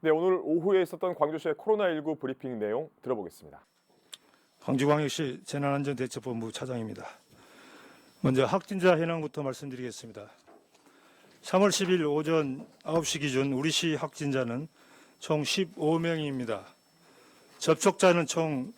네, 오늘 오후에 있었던 광주시의 코로나19 브리핑 내용 들어보겠습니다. 광주광역시 재난안전대책본부 차장입니다. 먼저 확진자 현황부터 말씀드리겠습니다. 3월 10일 오전 9시 기준 우리시 확진자는 총 15명입니다. 접촉자는 총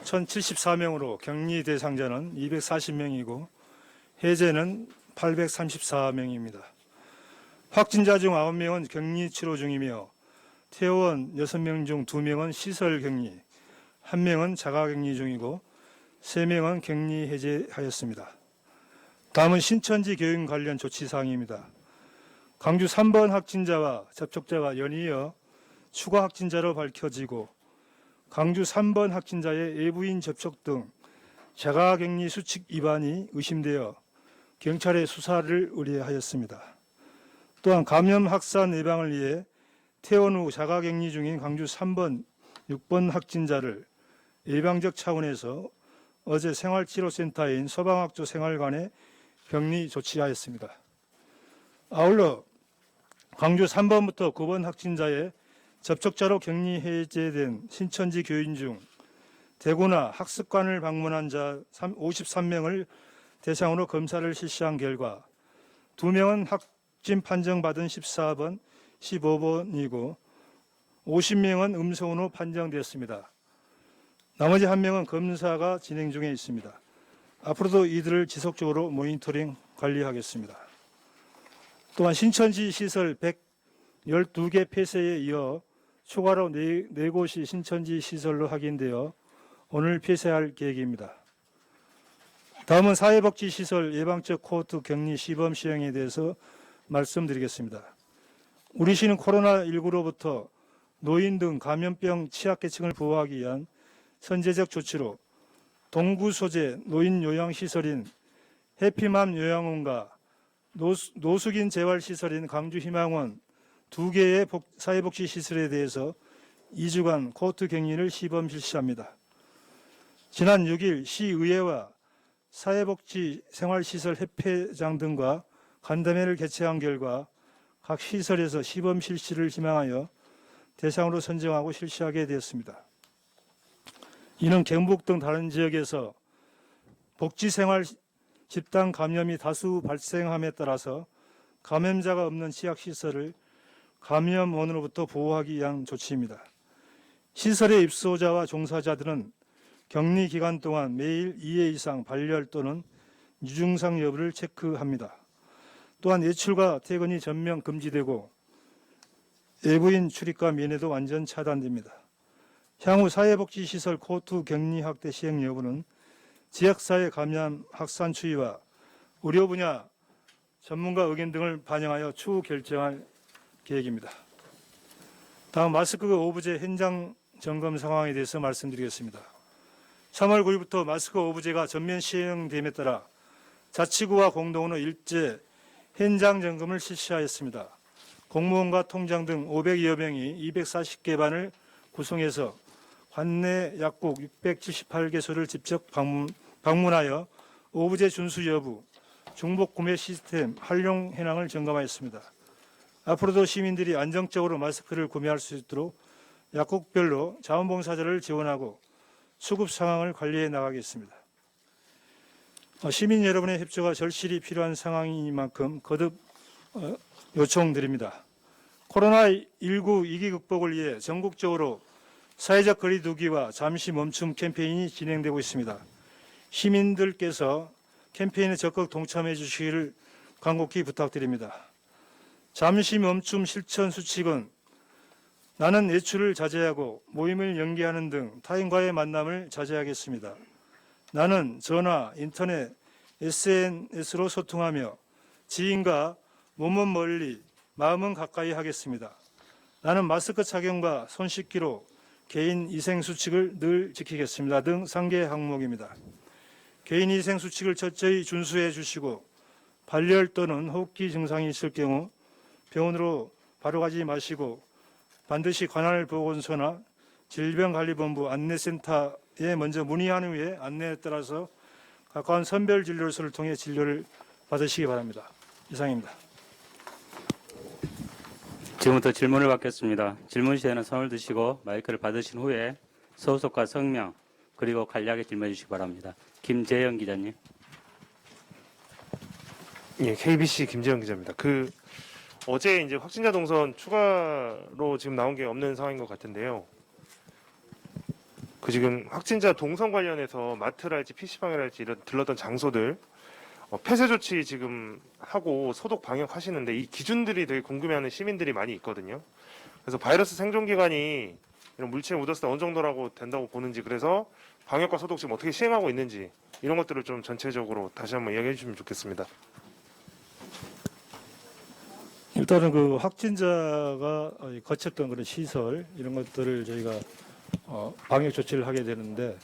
1074명으로 격리 대상자는 240명이고 해제는 834명입니다. 확진자 중 9명은 격리 치료 중이며 퇴원 6명 중 2명은 시설 격리, 1명은 자가 격리 중이고 3명은 격리 해제하였습니다. 다음은 신천지 교육 관련 조치 사항입니다. 광주 3번 확진자와 접촉자가 연이어 추가 확진자로 밝혀지고 광주 3번 확진자의 외부인 접촉 등 자가 격리 수칙 위반이 의심되어 경찰에 수사를 의뢰하였습니다. 또한 감염 확산 예방을 위해 퇴원 후 자가 격리 중인 광주 3번, 6번 확진자를 예방적 차원에서 어제 생활치료센터인 소방학조 생활관에 격리 조치하였습니다. 아울러 광주 3번부터 9번 확진자의 접촉자로 격리 해제된 신천지 교인 중 대구나 학습관을 방문한 자 53명을 대상으로 검사를 실시한 결과 2명은 확진 판정받은 14번, 15번이고 50명은 음성으로 판정되었습니다. 나머지 1명은 검사가 진행 중에 있습니다. 앞으로도 이들을 지속적으로 모니터링 관리하겠습니다. 또한 신천지 시설 112개 폐쇄에 이어 추가로 4곳이 신천지 시설로 확인되어 오늘 폐쇄할 계획입니다. 다음은 사회복지시설 예방적 코호트 격리 시범 시행에 대해서 말씀드리겠습니다. 우리 시는 코로나19로부터 노인 등 감염병 취약계층을 보호하기 위한 선제적 조치로 동구 소재 노인 요양시설인 해피맘 요양원과 노숙인 재활시설인 광주희망원 2개의 사회복지시설에 대해서 2주간 코호트 격리를 시범 실시합니다. 지난 6일 시의회와 사회복지 생활시설 협회장 등과 간담회를 개최한 결과 각 시설에서 시범 실시를 희망하여 대상으로 선정하고 실시하게 되었습니다. 이는 경북 등 다른 지역에서 복지생활 집단 감염이 다수 발생함에 따라서 감염자가 없는 취약시설을 감염원으로부터 보호하기 위한 조치입니다. 시설의 입소자와 종사자들은 격리 기간 동안 매일 2회 이상 발열 또는 유증상 여부를 체크합니다. 또한 외출과 퇴근이 전면 금지되고 외부인 출입과 면회도 완전 차단됩니다. 향후 사회복지시설 코호트 격리 확대 시행 여부는 지역사회 감염 확산 추이와 의료 분야 전문가 의견 등을 반영하여 추후 결정할 계획입니다. 다음 마스크 오브제 현장 점검 상황에 대해서 말씀드리겠습니다. 3월 9일부터 마스크 오브제가 전면 시행됨에 따라 자치구와 공동으로 일제 현장 점검을 실시하였습니다. 공무원과 통장 등 500여 명이 240개 반을 구성해서 관내 약국 678개소를 직접 방문하여 오브제 준수 여부, 중복 구매 시스템 활용 현황을 점검하였습니다. 앞으로도 시민들이 안정적으로 마스크를 구매할 수 있도록 약국별로 자원봉사자를 지원하고 수급 상황을 관리해 나가겠습니다. 시민 여러분의 협조가 절실히 필요한 상황이니만큼 거듭 요청드립니다. 코로나19 위기 극복을 위해 전국적으로 사회적 거리 두기와 잠시 멈춤 캠페인이 진행되고 있습니다. 시민들께서 캠페인에 적극 동참해 주시기를 간곡히 부탁드립니다. 잠시 멈춤 실천 수칙은 나는 외출을 자제하고 모임을 연기하는 등 타인과의 만남을 자제하겠습니다. 나는 전화, 인터넷, SNS로 소통하며 지인과 몸은 멀리, 마음은 가까이 하겠습니다. 나는 마스크 착용과 손 씻기로 개인 위생 수칙을 늘 지키겠습니다. 등 3개 항목입니다. 개인 위생 수칙을 철저히 준수해 주시고 발열 또는 호흡기 증상이 있을 경우 병원으로 바로 가지 마시고 반드시 관할 보건소나 질병관리본부 안내센터에 먼저 문의한 후에 안내에 따라서 가까운 선별진료소를 통해 진료를 받으시기 바랍니다. 이상입니다. 지금부터 질문을 받겠습니다. 질문 시에는 손을 드시고 마이크를 받으신 후에 소속과 성명 그리고 간략하게 질문해 주시기 바랍니다. 김재영 기자님. 예, KBC 김재영 기자입니다. 어제 이제 확진자 동선 추가로 지금 나온 게 없는 상황인 것 같은데요. 지금 확진자 동선 관련해서 마트랄지 PC방이랄지 이런 들렀던 장소들 폐쇄 조치 지금 하고 소독 방역 하시는데 이 기준들이 되게 궁금해하는 시민들이 많이 있거든요. 그래서 바이러스 생존 기간이 이런 물체에 묻었을 때 어느 정도라고 된다고 보는지, 그래서 방역과 소독 지금 어떻게 시행하고 있는지 이런 것들을 좀 전체적으로 다시 한번 이야기해 주시면 좋겠습니다. 일단은 그 확진자가 거쳤던 그런 시설 이런 것들을 저희가 방역 조치를 하게 되는데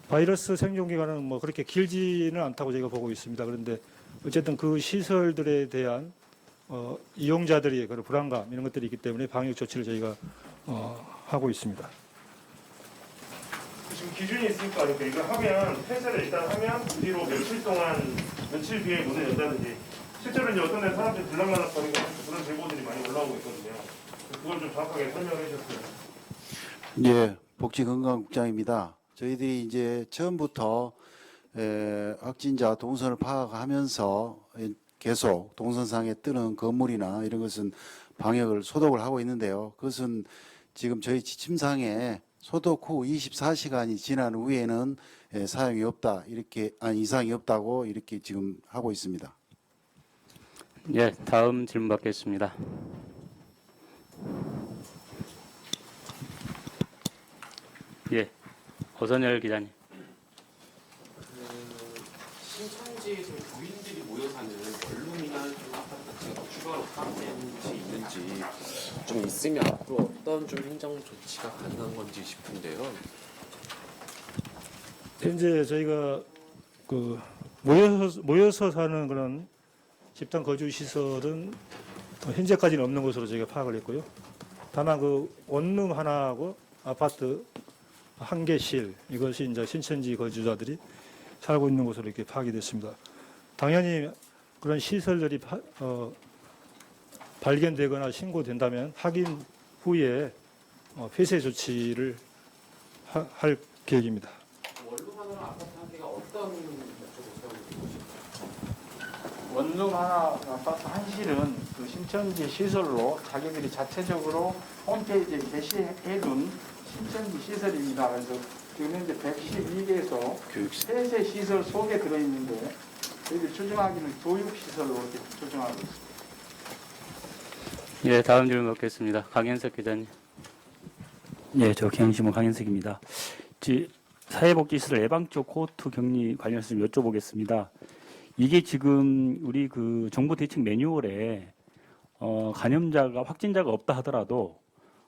바이러스 생존 기간은 뭐 그렇게 길지는 않다고 저희가 보고 있습니다. 그런데 어쨌든 그 시설들에 대한 이용자들의 그런 불안감 이런 것들이 있기 때문에 방역 조치를 저희가 하고 있습니다. 지금 기준이 있으니까 이렇게 이거 하면 폐쇄를 일단 하면 그 뒤로 며칠 뒤에 문을 연다든지, 실제로 이제 어떤 데 사람들이 들락날락거리고 그런 제보들이 많이 올라오고 있거든요. 그걸 좀 정확하게 설명해 주셨어요. 예, 복지건강국장입니다. 저희들이 이제 처음부터 확진자 동선을 파악하면서 계속 동선상에 뜨는 건물이나 이런 것은 방역을 소독을 하고 있는데요. 그것은 지금 저희 지침상에 소독 후 24시간이 지난 후에는 사용이 없다, 이상이 없다고 이렇게 지금 하고 있습니다. 예, 다음 질문 받겠습니다. 예, 오선열 기자님. 신천지에 좀 교인들이 모여 사는 원룸이나 좀 아파트 자체가 더 추가로 파악된 곳이 있는지 좀 있으면 앞으로 어떤 좀 행정 조치가 가능한 건지 싶은데요. 현재 저희가 그 모여서 사는 그런 집단 거주 시설은 현재까지는 없는 것으로 저희가 파악을 했고요. 다만 그 원룸 하나하고 아파트 한 개실, 이것이 이제 신천지 거주자들이 살고 있는 곳으로 이렇게 파악이 됐습니다. 당연히 그런 시설들이 발견되거나 신고된다면 확인 후에 폐쇄 조치를 할 계획입니다. 원룸 하나랑 아파트 한 개가 어떤 목적으로 세우는 것인가요? 원룸 하나, 아파트 한 실은 그 신천지 시설로 자기들이 자체적으로 홈페이지에 게시해둔 신천지 시설입니다. 그래서 지금 현재 112개에서 폐쇄 시설 속에 들어있는데 저희들이 추정하기는 교육시설로 이렇게 추정하고 있습니다. 예, 다음 질문 받겠습니다. 강현석 기자님. 네, 저 경심은 강현석입니다. 사회복지시설 예방적 코호트 격리 관련해서 좀 여쭤보겠습니다. 이게 지금 우리 그 정부 대책 매뉴얼에 확진자가 없다 하더라도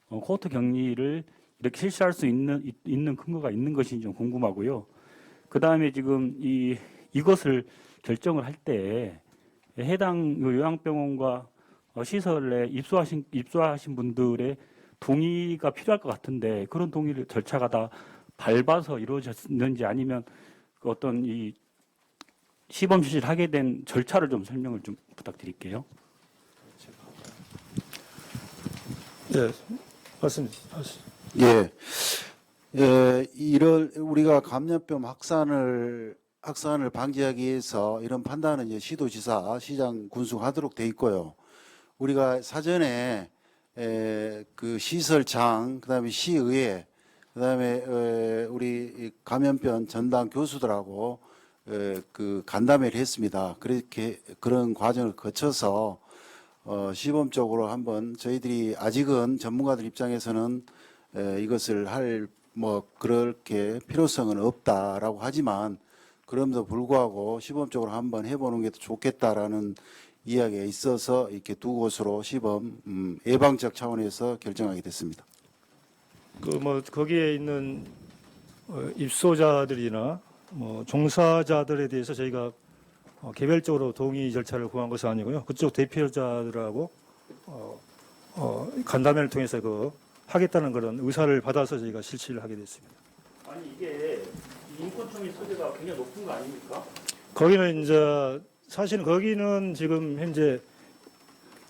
코호트 격리를 이렇게 실시할 수 있는 근거가 있는 것인지 좀 궁금하고요. 그 다음에 지금 이것을 결정을 할 때 해당 요양병원과 시설에 입소하신 분들의 동의가 필요할 것 같은데 그런 동의를 절차가 다 밟아서 이루어졌는지 아니면 어떤 이 시범 실시를 하게 된 절차를 좀 설명을 좀 부탁드릴게요. 네, 맞습니다. 예, 우리가 감염병 확산을 방지하기 위해서 이런 판단은 이제 시도지사, 시장 군수하도록 돼 있고요. 우리가 사전에 그 시설장, 그다음에 시의회, 그다음에 우리 감염병 전담 교수들하고 그 간담회를 했습니다. 그런 과정을 거쳐서 시범적으로 한번 저희들이 아직은 전문가들 입장에서는 이것을 그렇게 필요성은 없다라고 하지만 그럼에도 불구하고 시범적으로 한번 해보는 게 더 좋겠다라는 이야기가 있어서 이렇게 두 곳으로 시범 예방적 차원에서 결정하게 됐습니다. 거기에 있는 입소자들이나 종사자들에 대해서 저희가 개별적으로 동의 절차를 구한 것은 아니고요. 그쪽 대표자들하고 간담회를 통해서 하겠다는 그런 의사를 받아서 저희가 실시를 하게 됐습니다. 아니 이게 인권청의 소재가 굉장히 높은 거 아닙니까? 거기는 이제 사실은 거기는 지금 현재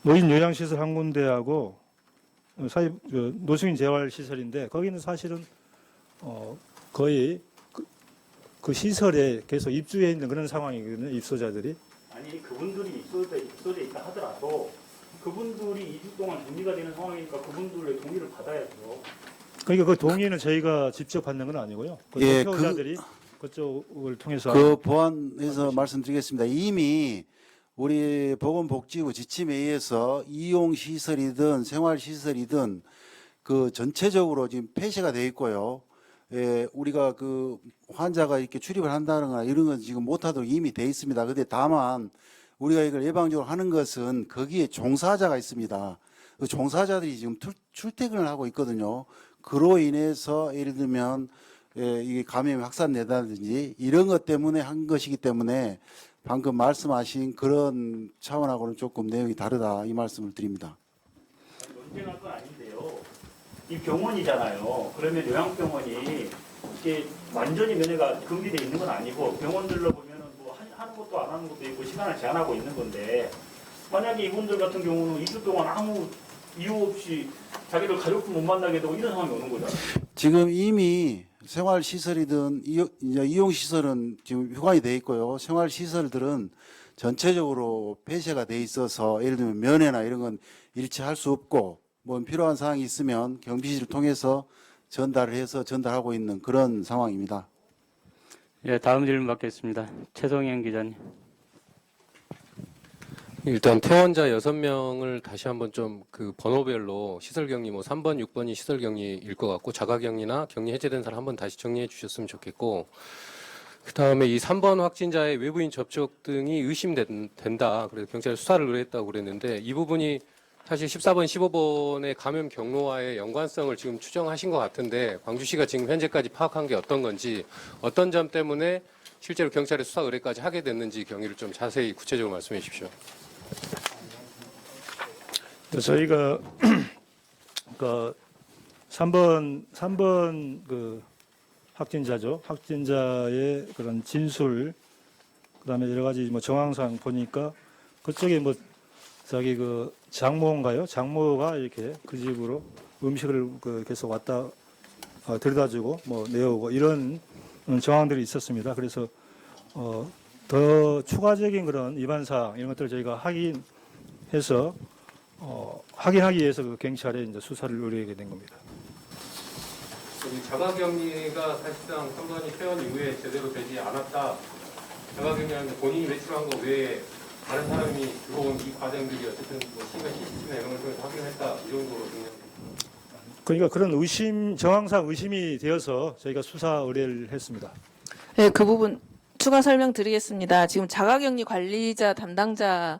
노인 요양시설 한 군데하고 노숙인 재활시설인데 거기는 사실은 거의 그 시설에 계속 입주해 있는 그런 상황이거든요. 입소자들이. 아니 그분들이 입소돼 있다 하더라도 그분들이 2주 동안 격리가 되는 상황이니까 그분들의 동의를 받아야죠. 그러니까 그 동의는 저희가 직접 받는 건 아니고요. 그 예, 대표자들이 그쪽을 통해서 그 보완해서 말씀드리겠습니다. 이미 우리 보건복지부 지침에 의해서 이용시설이든 생활시설이든 그 전체적으로 지금 폐쇄가 돼 있고요. 예, 우리가 그 환자가 이렇게 출입을 한다는 거나 이런 건 지금 못하도록 이미 돼 있습니다. 근데 다만 우리가 이걸 예방적으로 하는 것은 거기에 종사자가 있습니다. 그 종사자들이 지금 출퇴근을 하고 있거든요. 그로 인해서 예를 들면 이게 감염이 확산된다든지 이런 것 때문에 한 것이기 때문에 방금 말씀하신 그런 차원하고는 조금 내용이 다르다 이 말씀을 드립니다. 논쟁할 건 아닌데요. 이 병원이잖아요. 그러면 요양병원이 이게 완전히 면회가 금지돼 있는 건 아니고 병원들로 보면은 뭐 하는 것도 안 하는 것도 있고 시간을 제한하고 있는 건데 만약에 이분들 같은 경우는 2주 동안 아무 이유 없이 자기들 가족도 못 만나게 되고 이런 상황이 오는 거잖아요. 지금 이미 생활시설이든 이용시설은 지금 휴관이 돼 있고요. 생활시설들은 전체적으로 폐쇄가 돼 있어서 예를 들면 면회나 이런 건 일치할 수 없고 뭐 필요한 사항이 있으면 경비실을 통해서 전달하고 있는 그런 상황입니다. 예, 다음 질문 받겠습니다. 최동현 기자님. 일단 퇴원자 6명을 다시 한번 좀 그 번호별로 시설격리 뭐 3번, 6번이 시설격리일 것 같고 자가격리나 격리 해제된 사람 한번 다시 정리해 주셨으면 좋겠고 그다음에 이 3번 확진자의 외부인 접촉 등이 의심된다. 그래서 경찰에 수사를 의뢰했다고 그랬는데 이 부분이 사실 14번, 15번의 감염 경로와의 연관성을 지금 추정하신 것 같은데 광주시가 지금 현재까지 파악한 게 어떤 건지 어떤 점 때문에 실제로 경찰에 수사 의뢰까지 하게 됐는지 경위를 좀 자세히 구체적으로 말씀해 주십시오. 저희가 그 3번 그 확진자죠. 확진자의 그런 진술, 그다음에 여러 가지 뭐 정황상 보니까 그쪽에 뭐 자기 그 장모인가요? 장모가 이렇게 그 집으로 음식을 그 계속 왔다 들여다주고 뭐 내오고 이런 정황들이 있었습니다. 그래서 더 추가적인 그런 위반 사항 이런 것들을 저희가 확인해서 확인하기 위해서 그 경찰에 이제 수사를 의뢰하게 된 겁니다. 자가격리가 사실상 3번이 퇴원 이후에 제대로 되지 않았다. 자가격리하는데 본인이 외출한 거 외에 다른 사람이 들어온 이 과정들이 어쨌든 뭐 시간 CCTV나 이런 걸 통해서 확인했다 이 정도로 그냥. 그러니까 그런 정황상 의심이 되어서 저희가 수사 의뢰를 했습니다. 네, 그 부분 추가 설명드리겠습니다. 지금 자가격리 관리자 담당자의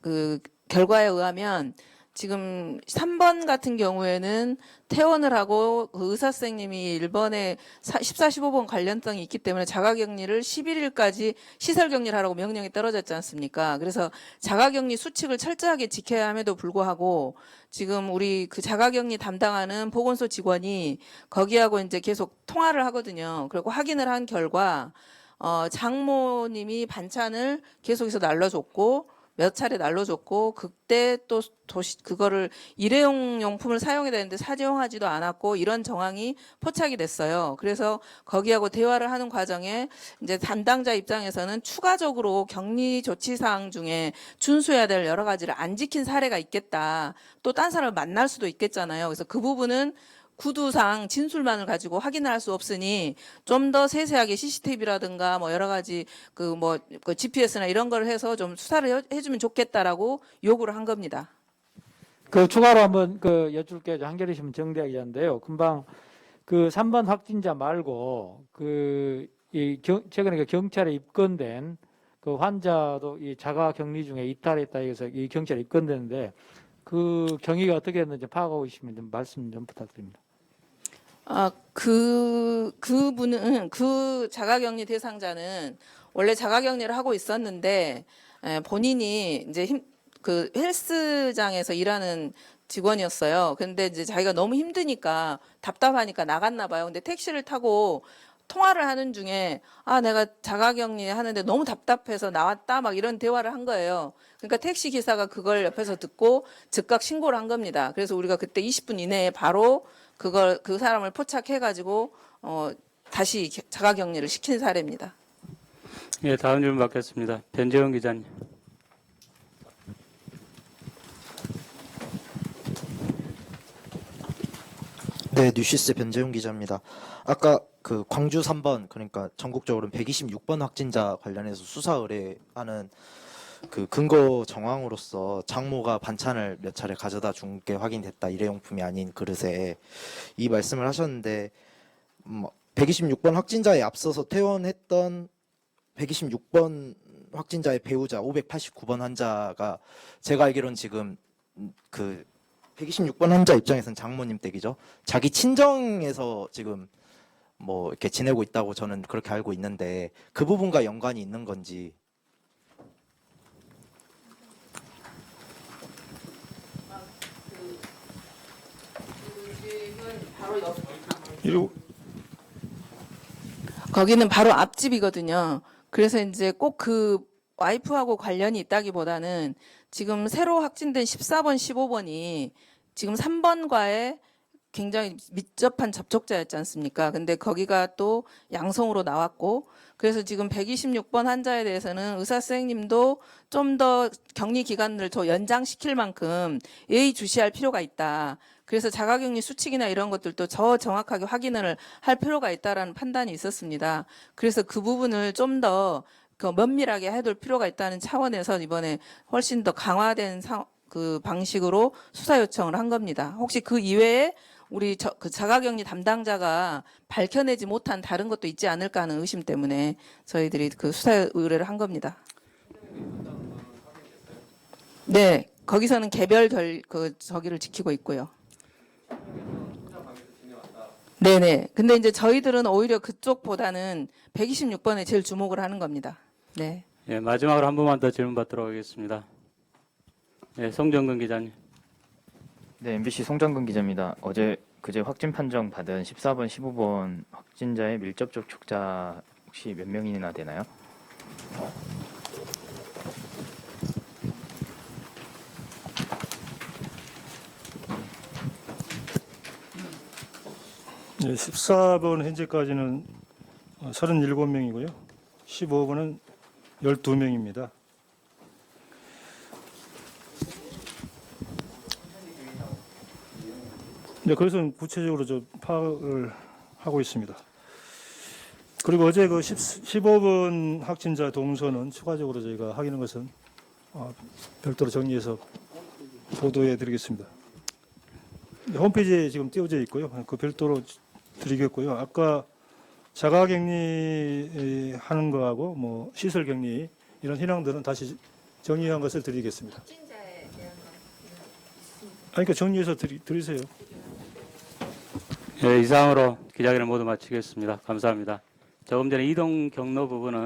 그 결과에 의하면 지금 3번 같은 경우에는 퇴원을 하고 그 의사 선생님이 일본에 14, 15번 관련성이 있기 때문에 자가격리를 11일까지 시설격리를 하라고 명령이 떨어졌지 않습니까? 그래서 자가격리 수칙을 철저하게 지켜야 함에도 불구하고 지금 우리 그 자가격리 담당하는 보건소 직원이 거기하고 이제 계속 통화를 하거든요. 그리고 확인을 한 결과 장모님이 반찬을 계속해서 날려줬고 몇 차례 날려줬고 그때 또 그거를 일회용 용품을 사용해야 되는데 사용하지도 않았고 이런 정황이 포착이 됐어요. 그래서 거기하고 대화를 하는 과정에 이제 담당자 입장에서는 추가적으로 격리 조치 사항 중에 준수해야 될 여러 가지를 안 지킨 사례가 있겠다. 또 딴 사람을 만날 수도 있겠잖아요. 그래서 그 부분은 구두상 진술만을 가지고 확인을 할 수 없으니 좀 더 세세하게 CCTV라든가 뭐 여러 가지 그 GPS나 이런 걸 해서 좀 수사를 해주면 좋겠다라고 요구를 한 겁니다. 그 추가로 한번 그 여쭐게요. 한겨레 신문 정대하 기자인데요. 금방 그 3번 확진자 말고 최근에 경찰에 입건된 그 환자도 이 자가격리 중에 이탈했다 해서 이 경찰에 입건됐는데 그 경위가 어떻게 됐는지 파악하고 계시면 좀 말씀 좀 부탁드립니다. 그분은 그 자가격리 대상자는 원래 자가격리를 하고 있었는데 본인이 이제 그 헬스장에서 일하는 직원이었어요. 근데 이제 자기가 너무 힘드니까 답답하니까 나갔나 봐요. 근데 택시를 타고 통화를 하는 중에 내가 자가격리 하는데 너무 답답해서 나왔다 막 이런 대화를 한 거예요. 그러니까 택시 기사가 그걸 옆에서 듣고 즉각 신고를 한 겁니다. 그래서 우리가 그때 20분 이내에 바로 그 사람을 포착해가지고 다시 자가격리를 시킨 사례입니다. 예, 다음 질문 받겠습니다. 변재원 기자님. 네, 뉴시스 변재훈 기자입니다. 아까 그 광주 3번, 그러니까 전국적으로 126번 확진자 관련해서 수사 의뢰하는 그 근거 정황으로서 장모가 반찬을 몇 차례 가져다 준 게 확인됐다, 일회용품이 아닌 그릇에, 이 말씀을 하셨는데 126번 확진자에 앞서서 퇴원했던 126번 확진자의 배우자 589번 환자가 제가 알기로는 지금 그 126번 환자 입장에서는 장모님 댁이죠. 자기 친정에서 지금 뭐 이렇게 지내고 있다고 저는 그렇게 알고 있는데 그 부분과 연관이 있는 건지. 거기는 바로 앞집이거든요. 그래서 이제 꼭 그 와이프하고 관련이 있다기보다는 지금 새로 확진된 14번, 15번이 지금 3번과의 굉장히密접한 접촉자였지 않습니까? 근데 거기가 또 양성으로 나왔고, 그래서 지금 126번 환자에 대해서는 의사 선생님도 좀 더 격리 기간을 더 연장시킬 만큼 예의주시할 필요가 있다. 그래서 자가격리 수칙이나 이런 것들도 더 정확하게 확인을 할 필요가 있다라는 판단이 있었습니다. 그래서 그 부분을 좀 더 면밀하게 해둘 필요가 있다는 차원에서 이번에 훨씬 더 강화된 그 방식으로 수사 요청을 한 겁니다. 혹시 그 이외에 우리 그 자가격리 담당자가 밝혀내지 못한 다른 것도 있지 않을까 하는 의심 때문에 저희들이 그 수사 의뢰를 한 겁니다. 네, 거기서는 개별 저기를 지키고 있고요. 네네. 근데 이제 저희들은 오히려 그쪽보다는 126번에 제일 주목을 하는 겁니다. 네. 예, 마지막으로 한 번만 더 질문 받도록 하겠습니다. 예, 송정근 기자님. 네, MBC 송정근 기자입니다. 그제 확진 판정 받은 14번, 15번 확진자의 밀접 접촉자 혹시 몇 명이나 되나요? 네, 14번 현재까지는 37명이고요. 15번은 12명입니다. 네, 그래서 구체적으로 파악을 하고 있습니다. 그리고 어제 그 15번 확진자 동선은 추가적으로 저희가 확인한 것은 별도로 정리해서 보도해 드리겠습니다. 홈페이지에 지금 띄워져 있고요. 그 별도로 드리겠고요. 아까 자가격리 하는 거하고 뭐 시설격리 이런 현황들은 다시 정리한 것을 드리겠습니다. 그러니까 정리해서 드리세요. 예, 이상으로 기자회견을 모두 마치겠습니다. 감사합니다. 조금 전에 이동 경로 부분은